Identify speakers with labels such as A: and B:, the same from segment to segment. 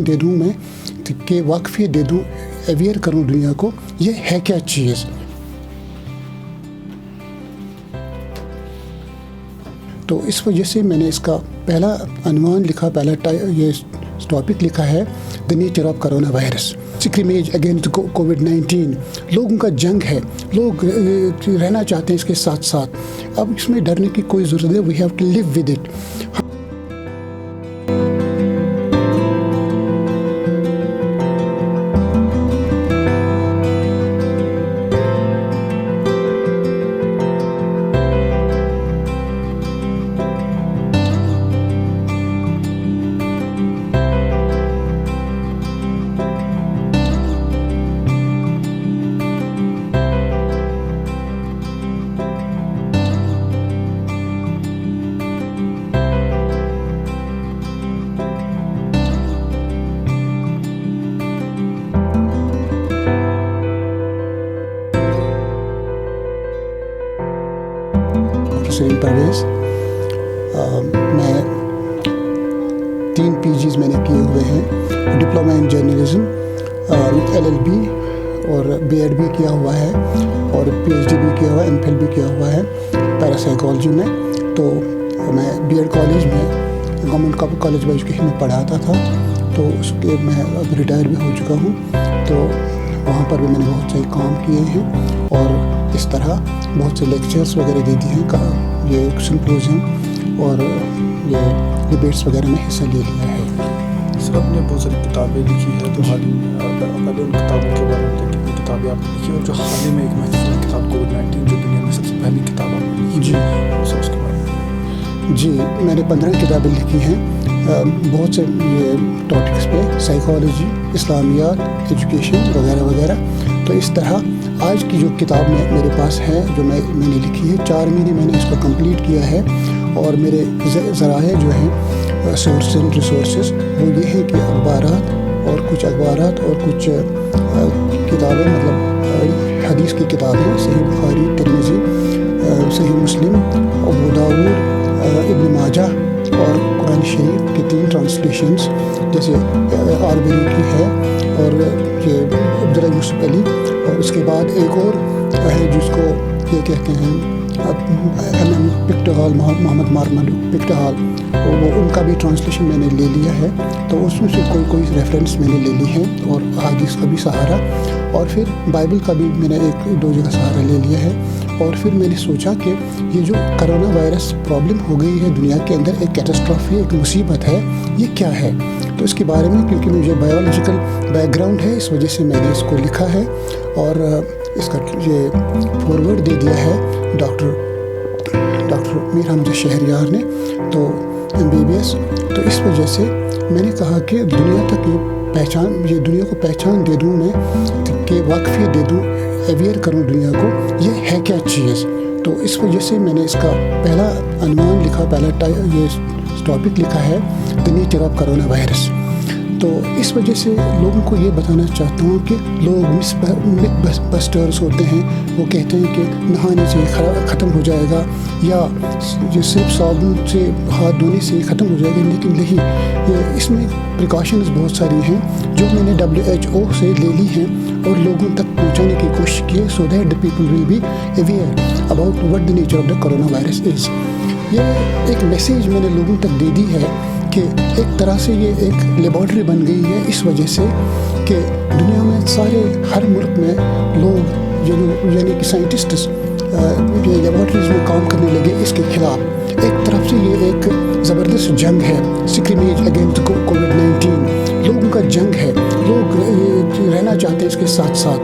A: دے دوں میں کہ واقفیت دے دوں، اویئر کروں دنیا کو یہ ہے کیا چیز. تو اس وجہ سے میں نے اس کا پہلا عنوان لکھا، پہلا یہ ٹاپک لکھا ہے the nature of coronavirus, scrimmage against کووڈ-19. لوگوں کا جنگ ہے، لوگ رہنا چاہتے ہیں اس کے ساتھ ساتھ. اب اس میں ڈرنے کی کوئی ضرورت ہے، we have to live with it. Parvez, میں 3 PGs میں نے کیے ہوئے ہیں، ڈپلومہ ان جرنلزم، LLB اور BEd بھی کیا ہوا ہے، اور PhD بھی کیا ہوا ہے، MPhil بھی کیا ہوا ہے پیراسائیکالوجی میں. تو میں BEd کالج میں گورنمنٹ کالج آف ایجوکیشن میں پڑھاتا تھا، تو اس کے میں اب ریٹائر بھی ہو چکا ہوں. تو وہاں پر بھی میں نے بہت سے کام کیے ہیں، اور اس طرح بہت سے لیکچرز وغیرہ دیتی ہیں، یہ سمپوزیم اور یہ ڈبیٹس وغیرہ میں حصہ لے لیا ہے.
B: سر آپ نے بہت ساری کتابیں لکھی ہے، تو حال پہلے ان کتابوں کے بارے میں کتنی کتابیں آپ نے لکھی، اور جو حال ہی میں ایک محفوظ کتاب کووڈ-19 جو دنیا میں سب سے پہلی کتاب آپ نے لکھی، سر اس کے بارے میں.
A: جی، میں نے 15 کتابیں لکھی ہیں، بہت سے یہ ٹاپکس پہ، سائیکالوجی، اسلامیات، ایجوکیشن وغیرہ وغیرہ. تو اس طرح آج کی جو کتاب میرے پاس ہے، جو میں نے لکھی ہے، 4 مہینے میں نے اس کو کمپلیٹ کیا ہے. اور میرے ذرائع جو ہیں سورسز اینڈ ریسورسز وہ یہ ہے کہ اخبارات اور کچھ کتابیں، مطلب حدیث کی کتابیں، صحیح بخاری، ترمذی، صحیح مسلم، ابو داؤد، ابن ماجہ، اور قرآن شریف کی 3 ٹرانسلیشنز، جیسے آربری کی ہے، اور یہ عبداللہ یوسف علی، اور اس کے بعد ایک اور ہے جس کو یہ کہتے ہیں MM پکٹہال، محمد مارمل پکٹہال، وہ ان کا بھی ٹرانسلیشن میں نے لے لیا ہے. تو اس میں سے کوئی ریفرنس میں نے لے لی ہے، اور احادیث کا بھی سہارا، اور پھر بائبل کا بھی میں نے 1-2 جگہ سہارا لے لیا ہے. اور پھر میں نے سوچا کہ یہ جو کرونا وائرس پرابلم ہو گئی ہے دنیا کے اندر، ایک کیٹاسٹرافی، ایک مصیبت ہے، یہ کیا ہے. تو اس کے بارے میں، کیونکہ مجھے بایولوجیکل بیک گراؤنڈ ہے، اس وجہ سے میں نے اس کو لکھا ہے، اور اس کا یہ فارورڈ دے دیا ہے ڈاکٹر میر حمزہ شہریار نے، تو MBBS. تو اس وجہ سے میں نے کہا کہ دنیا کو پہچان دے دوں میں، کہ واقفیت دے دوں، اویئر کروں دنیا کو یہ ہے کیا چیز. تو اس وجہ سے میں نے اس کا پہلا عنوان لکھا، پہلا یہ ٹاپک لکھا ہے the nature of corona virus. تو اس وجہ سے لوگوں کو یہ بتانا چاہتا ہوں کہ لوگ متھ بسٹرز ہوتے ہیں، وہ کہتے ہیں کہ نہانے سے ختم ہو جائے گا، یا یہ صرف صابن سے ہاتھ دھونے سے ختم ہو جائے گا. لیکن نہیں، اس میں پریکاشنز بہت ساری ہیں جو میں نے WHO سے لے لی ہیں اور لوگوں تک پہنچانے کی کوشش کی ہے، so that the people will be aware about what the nature of the corona virus is. یہ ایک میسیج میں نے لوگوں تک دے دی ہے کہ ایک طرح سے یہ ایک لیبارٹری بن گئی ہے، اس وجہ سے کہ دنیا میں ہر ملک میں لوگ یعنی کہ سائنٹسٹس یہ لیبارٹریز میں کام کرنے لگے اس کے خلاف. ایک طرف سے یہ ایک زبردست جنگ ہے، اسکریمیج اگینسٹ کووڈ-19. لوگوں کا جنگ ہے، لوگ رہنا چاہتے ہیں اس کے ساتھ ساتھ.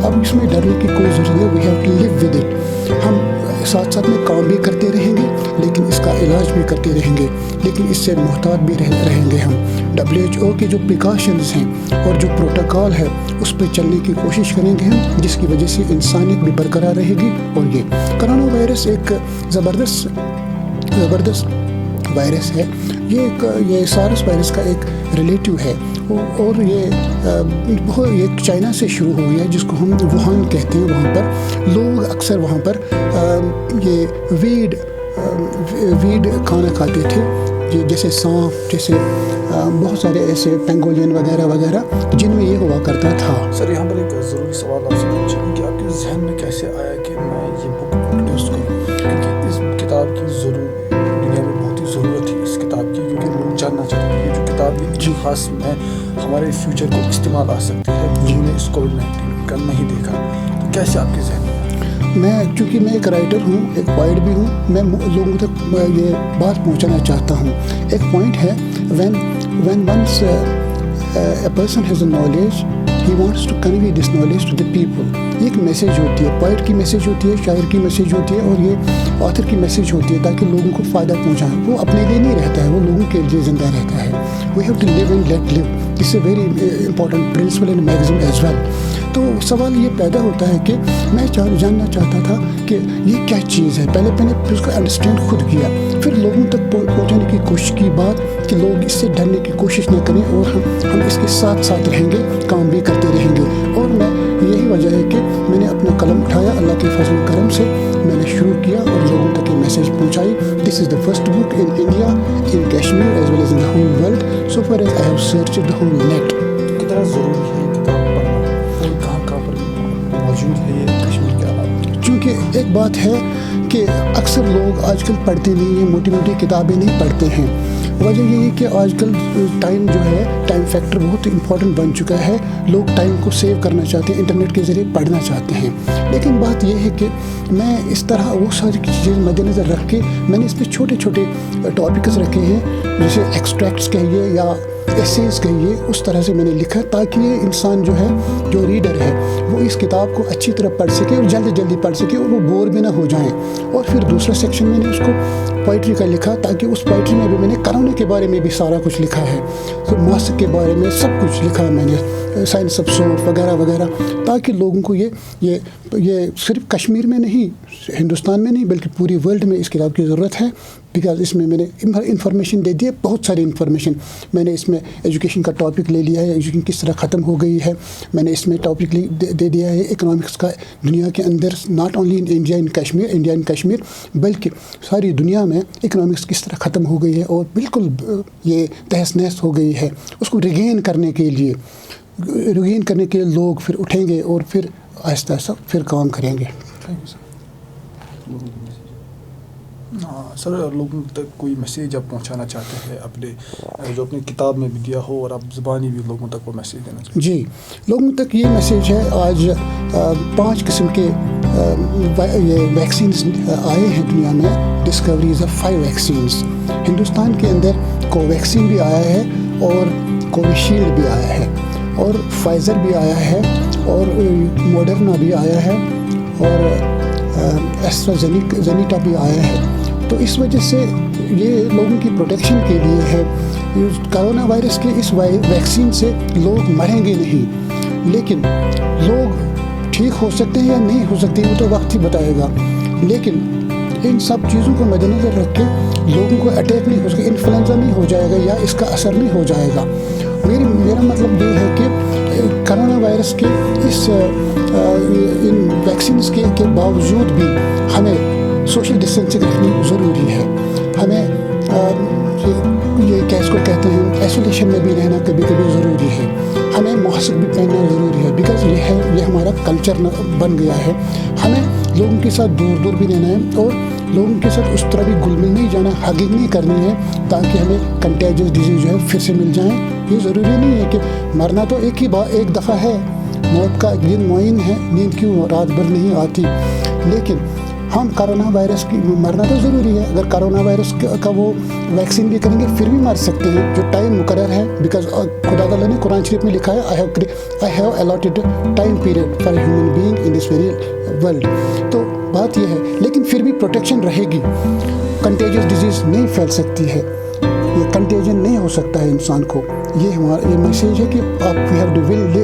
A: اب اس میں ڈرنے کی کوئی ضرورت ہے، we have to live with it. ہم ساتھ ساتھ میں کام بھی کرتے رہیں گے، لیکن اس کا علاج بھی کرتے رہیں گے، لیکن اس سے محتاط بھی رہیں گے. ہم WHO کے جو پریکاشنز ہیں اور جو پروٹوکول ہے اس پہ چلنے کی کوشش کریں گے ہم، جس کی وجہ سے انسانیت بھی برقرار رہے گی. اور یہ کرونا وائرس ایک زبردست وائرس ہے. یہ سارس وائرس کا ایک ریلیٹیو ہے، اور یہ چائنا سے شروع ہو گیا، جس کو ہم ووہان کہتے ہیں. وہاں پر لوگ اکثر وہاں پر یہ ویڈ کھانا کھاتے تھے، جیسے سانپ، جیسے बहुत सारे ऐसे पेंगोलियन वगैरह वगैरह जिनमें ये हुआ करता था।
B: सर यहाँ पर एक ज़रूरी सवाल आपसे पूछना कि आपके जहन में कैसे आया कि मैं ये बुक प्रोड्यूस करूँ, क्योंकि इस किताब की दुनिया में बहुत ही ज़रूरत है इस किताब की, क्योंकि लोग जानना चाहते हैं ये जो किताब है जी खास में हमारे फ्यूचर को इस्तेमाल आ सकती है, जिन्होंने इस कोविड-19 का नहीं देखा, तो कैसे आपके जहन में?
A: मैं चूँकि मैं एक राइटर हूँ, एक पोइट भी हूँ, मैं लोगों तक ये बात पहुँचाना चाहता हूँ। एक पॉइंट है when once a person has a knowledge, he wants to convey this knowledge to the people. ये एक मैसेज होती है, पोइट की मैसेज होती है, शायर की मैसेज होती है, और ये ऑथर की मैसेज होती है, ताकि लोगों को फ़ायदा पहुँचाए। वो अपने लिए नहीं रहता है, वो लोगों के लिए ज़िंदा रहता है। We have to live and let live. It's a very important principle in magazine as well. तो सवाल ये पैदा होता है कि मैं जानना चाहता था कि ये क्या चीज़ है। पहले मैंने उसका अंडरस्टैंड खुद किया, फिर लोगों तक पहुँचाने की कोशिश की बात कि लोग इससे डरने की कोशिश न करें, और हम इसके साथ साथ रहेंगे, काम भी करते रहेंगे। और मैं यही वजह है कि मैंने अपना कलम उठाया, अल्लाह के फजल करम से मैंने शुरू किया और लोगों तक ये मैसेज पहुँचाई। This is the first book in India, in Kashmir as well as in the whole world, so far as I have searched the whole net.
B: कितना ज़रूरी है किताब पढ़ना और कहाँ पर मौजूद है ये कश्मीर के अलावा?
A: चूँकि एक बात है कि अक्सर लोग आजकल पढ़ते नहीं हैं, मोटी मोटी किताबें नहीं पढ़ते हैं। वजह यही है कि आजकल टाइम जो है, टाइम फैक्टर बहुत इम्पॉर्टेंट बन चुका है। लोग टाइम को सेव करना चाहते हैं, इंटरनेट के ज़रिए पढ़ना चाहते हैं। लेकिन बात यह है कि मैं इस तरह वो सारी चीज़ें मद्देनज़र रख के मैंने इसमें छोटे छोटे टॉपिक्स रखे हैं, जैसे एक्सट्रैक्ट्स कहिए या एसेज कहिए, उस तरह से मैंने लिखा ताकि ये इंसान जो है, जो रीडर है, वो इस किताब को अच्छी तरह पढ़ सके और जल्दी जल्दी पढ़ सके और वो बोर भी ना हो जाए। और फिर दूसरा सेक्शन मैंने उसको पोइट्री का लिखा, ताकि उस पोइट्री में भी मैंने करोने के बारे में भी सारा कुछ लिखा है, तो मास्क के बारे में सब कुछ लिखा है मैंने, साइंस ऑफ सोप वगैरह वगैरह, ताकि लोगों को ये सिर्फ कश्मीर में नहीं, हिंदुस्तान में नहीं, बल्कि पूरी वर्ल्ड में इस किताब की ज़रूरत है। बिकॉज इसमें मैंने इंफॉर्मेशन दे दी है, बहुत सारी इंफॉर्मेशन। मैंने इसमें एजुकेशन का टॉपिक ले लिया है, एजुकेशन किस तरह ख़त्म हो गई है। मैंने इसमें टॉपिक दे दिया है इकोनॉमिक्स का, दुनिया के अंदर, not only in India in Kashmir, बल्कि सारी दुनिया में इकोनॉमिक्स किस तरह ख़त्म हो गई है और बिल्कुल ये तहस नहस हो गई है। उसको रिगेन करने के लिए लोग फिर उठेंगे और फिर आहिस्ता आहिस्ता फिर काम करेंगे।
B: Thank you sir. हाँ सर, लोगों तक कोई मैसेज आप पहुंचाना चाहते हैं अपने जो अपनी किताब में भी दिया हो, और आप ज़बानी भी लोगों तक वो मैसेज देना चाहते हैं?
A: जी, लोगों तक ये मैसेज है। आज 5 किस्म के ये वैक्सीन्स आए हैं दुनिया में, डिस्कवरीज ऑफ 5 वैक्सीन्स। हिंदुस्तान के अंदर कोवैक्सीन भी आया है और कोविशील्ड भी आया है और फाइज़र भी आया है और मॉडर्ना भी आया है और एस्ट्राजेनेका भी आया है। तो इस वजह से ये लोगों की प्रोटेक्शन के लिए है। कोरोना वायरस के इस वैक्सीन से लोग मरेंगे नहीं, लेकिन लोग ठीक हो सकते हैं या नहीं हो सकते, वो तो वक्त ही बताएगा। लेकिन इन सब चीज़ों को मद्देनज़र रख के लोगों को अटैक नहीं हो सके, इन्फ्लुएंजा नहीं हो जाएगा या इसका असर नहीं हो जाएगा। मेरा मतलब ये है कि कोरोना वायरस के इन वैक्सीन्स के बावजूद भी हमें सोशल डिस्टेंसिंग रखनी ज़रूरी है। हमें ये क्या इसको कहते हैं, आइसोलेशन में भी रहना कभी कभी ज़रूरी है। हमें मास्क भी पहनना ज़रूरी है, बिकॉज ये हमारा कल्चर बन गया है। हमें लोगों के साथ दूर भी रहना है और लोगों के साथ उस तरह भी घुल मिल नहीं जाना, हगिंग नहीं करनी है, ताकि हमें कंटेजियस डिजीज़ जो है फिर से मिल जाएँ। ये ज़रूरी नहीं है कि मरना तो एक दफ़ा है, मौत का दिन मुअय्यन है, नींद क्यों रात भर नहीं आती। लेकिन हम कोरोना वायरस की मरना तो ज़रूरी है। अगर कोरोना वायरस का वो वैक्सीन भी करेंगे फिर भी मर सकते हैं, जो टाइम मुकर्रर है। बिकॉज खुदा ताला ने कुरान शरीफ में लिखा है, I have allotted time period for human being in this very world. तो बात यह है, लेकिन फिर भी प्रोटेक्शन रहेगी। कंटेजियस डिजीज़ नहीं फैल सकती है, ये कंटेजन नहीं हो सकता है इंसान को। ये मैसेज है कि आप we have to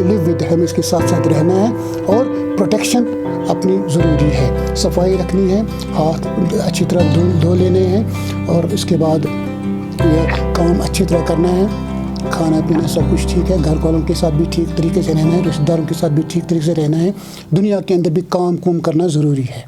A: live with, हमें इसके साथ साथ रहना है और प्रोटेक्शन अपनी ज़रूरी है। सफाई रखनी है, हाथ अच्छी तरह धो लेने हैं और इसके बाद ये काम अच्छी तरह करना है। खाना पीना सब कुछ ठीक है, घर वालों के साथ भी ठीक तरीके से रहना है, रिश्तेदारों के साथ भी ठीक तरीके से रहना है। दुनिया के अंदर भी काम करना ज़रूरी है।